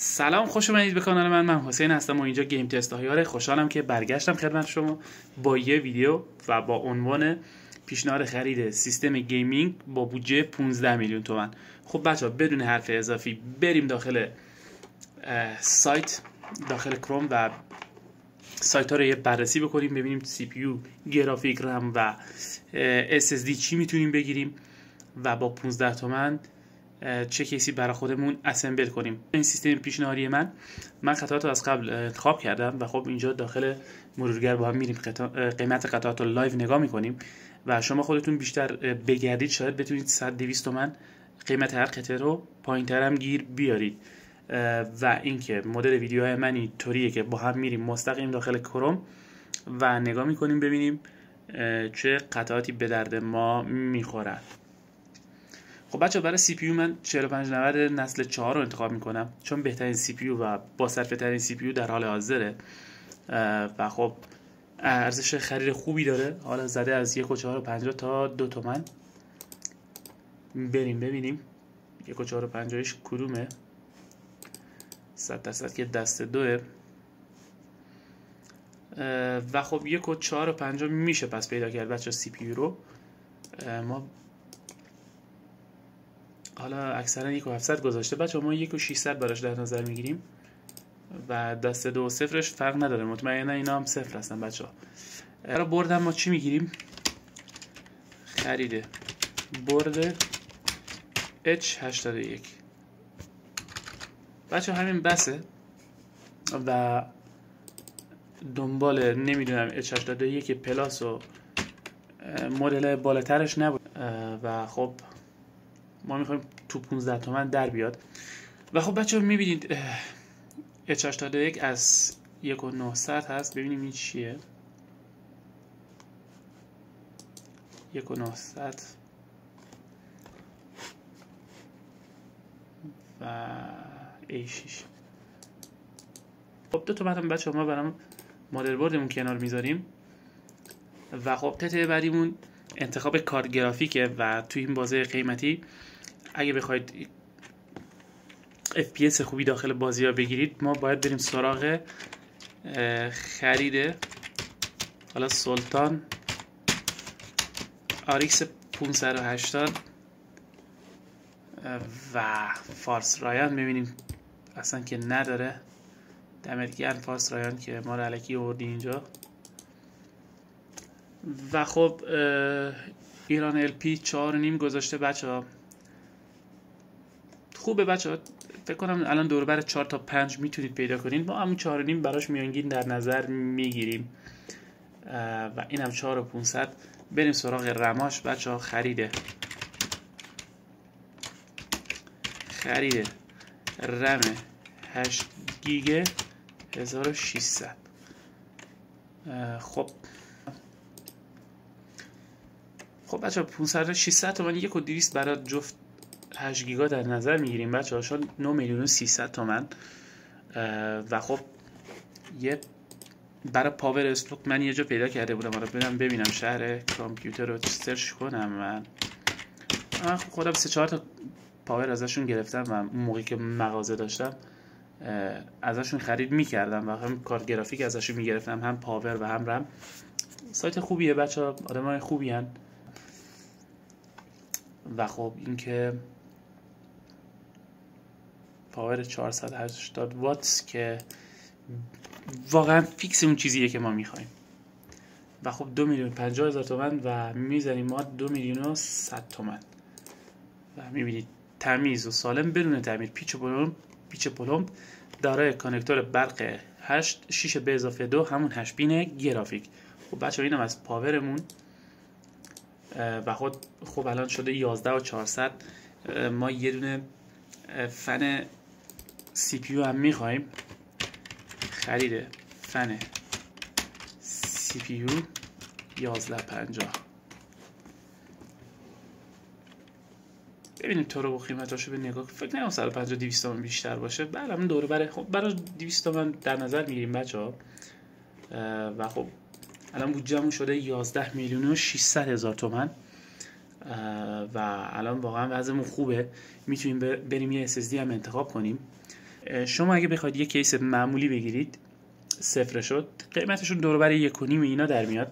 سلام، خوش اومدید به کانال من حسین هستم و اینجا گیم تست هایاره. خوشحالم که برگشتم خدمت شما با یه ویدیو و با عنوان پیشنهاد خرید سیستم گیمینگ با بودجه 15 میلیون تومان. خب بچه‌ها بدون حرف اضافی بریم داخل سایت، داخل کروم و سایت ها رو یه بررسی بکنیم، ببینیم سی پی یو، گرافیک، رم و SSD چی میتونیم بگیریم و با 15 تومن چه کیسی برای خودمون اسمبل کنیم. این سیستم پیشنهادی من قطعات رو از قبل انتخاب کردم و خب اینجا داخل مرورگر با هم میریم قیمت قطعات رو لایو نگاه میکنیم و شما خودتون بیشتر بگردید شاید بتونید 100-200 تومن قیمت هر قطعه رو پایین‌تر هم گیر بیارید. و اینکه مدل ویدیوهای من اینطوریه که با هم میریم مستقیم داخل کروم و نگاه میکنیم ببینیم چه قطعاتی به درد ما میخورن. خب بچه برای سی پی یو من 4590 نسل 4 رو انتخاب میکنم چون بهترین سی پی یو و با صرفه ترین سی پی یو در حال حاضره و خب ارزش خرید خوبی داره. حالا زده از 1.450 تا 2 تومن. بریم ببینیم 1.450 کدومه. 100% که دست دوه و خب 1.450 میشه پس پیدا کرد بچه سی پی یو رو. ما حالا اکثرا 1.700 گذاشته بچه، ما 1.600 براش در نظر میگیریم و دست 2 و صفرش فرق نداره، مطمئنا اینا هم صفر هستن بچه ها. برای برد هم ما چی میگیریم؟ خریده برد H81 بچه همین بسه و دنبال نمیدونم H81 پلاس و مدل بالاترش نبود و خب ما میخوایم تو 15 تومن در بیاد. و خب بچه ها میبینید H81 از 1.900 هست. ببینیم این چیه. 1.900 و A6. خب 2 تومن هم بچه ها ما برام مادر بردمون کنار میذاریم و خب قطعه بعدیمون انتخاب کارت گرافیکه و توی این بازه قیمتی اگه بخواید FPS خوبی داخل بازی ها بگیرید ما باید بریم سراغ خرید حالا سلطان RX 580 و فارس رایان. ببینیم اصلا که نداره. دمت گرم فارس رایان که ما رو الکی آوردی اینجا. و خب ایران LP 4.5 گذاشته بچه ها. خوبه بچه ها، فکر کنم الان دوربر 4 تا 5 میتونید پیدا کنید. ما همون 4.5 براش میانگین در نظر میگیریم و این هم 4500. بریم سراغ رماش بچه ها. خریده رم 8 گیگ 1600. خب بچه ها 600 تومن 1.200 برای جفت 8 گیگا در نظر میگیریم بچه ها، شد 9,300,000 تومن. و خب یه برای پاور استوک من یه جا پیدا کرده بودم، حالا ببینم شهر کامپیوتر رو سرچ کنم. من خودم 3-4 تا پاور ازشون گرفتم و اون موقعی که مغازه داشتم ازشون خرید میکردم و هم کارت گرافیک ازشون میگرفتم، هم پاور و هم رم. سایت خوبیه بچه ها، آدمای خوبی هن. و خب این که پاور 480 وات که واقعا فیکس اون چیزیه که ما میخوایم. و خب 2,50,000 تومن و میزنیم ما 2,100,000 تومن. و میبینید تمیز و سالم بدون تعمیر، پیچ پلمب دارای کانکتور برق 6 به اضافه 2 همون 8 پین گرافیک. خب بچه اینم از پاورمون و خب الان شده 11,400. ما یه دونه فن سی پی یو هم میخوایم. خرید فن سی پی یو 1150. ببینیم تو رو با قیمتاشو به نگاه. فکر نکنم 150-200 تومن بیشتر باشه. بله همون دوره برای خب برای 200 تومن در نظر میگیریم بچه ها. و خب الان بودجه‌مون شده 11,600,000 تومن و الان واقعا وضعمون خوبه. میتونیم بریم یه SSD هم انتخاب کنیم. شما اگه بخواید یک کیس معمولی بگیرید صفر شد، قیمتشون دور و بر 1.5 اینا در میاد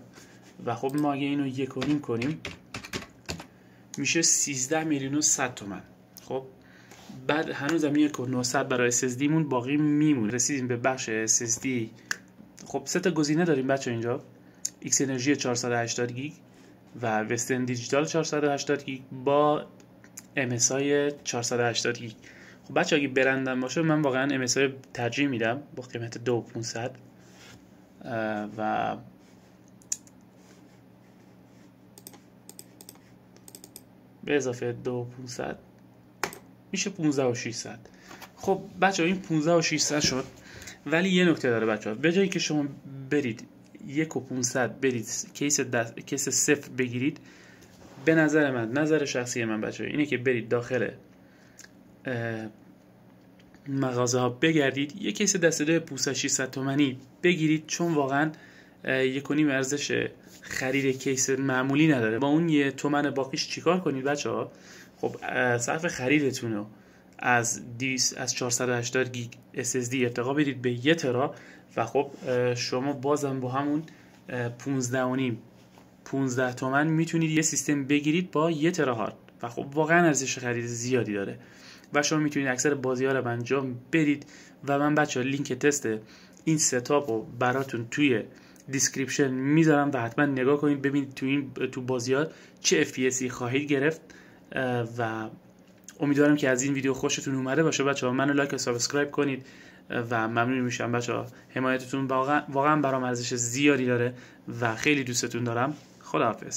و خب ما اگه اینو 1.5 کنیم میشه 13,100,000 تومان. خب بعد هنوزم 1,900 برای SSD مون باقی میمونه. رسیدیم به بخش SSD. خب سه تا گزینه داریم بچه اینجا، ایکس انرژی 480 گیگ و وسترن دیجیتال 480 گیگ با MSI 480 گیگ. خب بچه اگه برندم باشه من واقعا MSI ترجیح میدم با قیمت 2500 و به اضافه 2500 میشه 15600. خب بچه این 15600 شد، ولی یه نکته داره بچه ها. به جایی که شما برید 1500 برید کیس صفر بگیرید، به نظر من، نظر شخصی من بچه ها اینه که برید داخل مغازه ها بگردید یک کیس دسته 2 500 تومانی بگیرید، چون واقعا 1.5 ارزش خرید کیس معمولی نداره. با اون 1 تومن باقیش چیکار کنید بچه ها؟ خب صرف خریدتون رو از 480 گیگ SSD ارتقا بدید به 1 ترا و خب شما بازم با همون 15 تومن میتونید یه سیستم بگیرید با 1 ترا هارد و خب واقعا ارزش خرید زیادی داره و شما میتونید اکثر بازی ها رو انجام بدید و من بچه ها لینک تست این ستاپ رو براتون توی دیسکریپشن میذارم و حتما نگاه کنید ببینید تو بازی ها چه FPSی خواهید گرفت و امیدوارم که از این ویدیو خوشتون اومده باشه بچه‌ها. منو لایک و سابسکرایب کنید و ممنون میشم بچه‌ها. حمایتتون واقعا برام ارزش زیادی داره و خیلی دوستتون دارم. خداحافظ.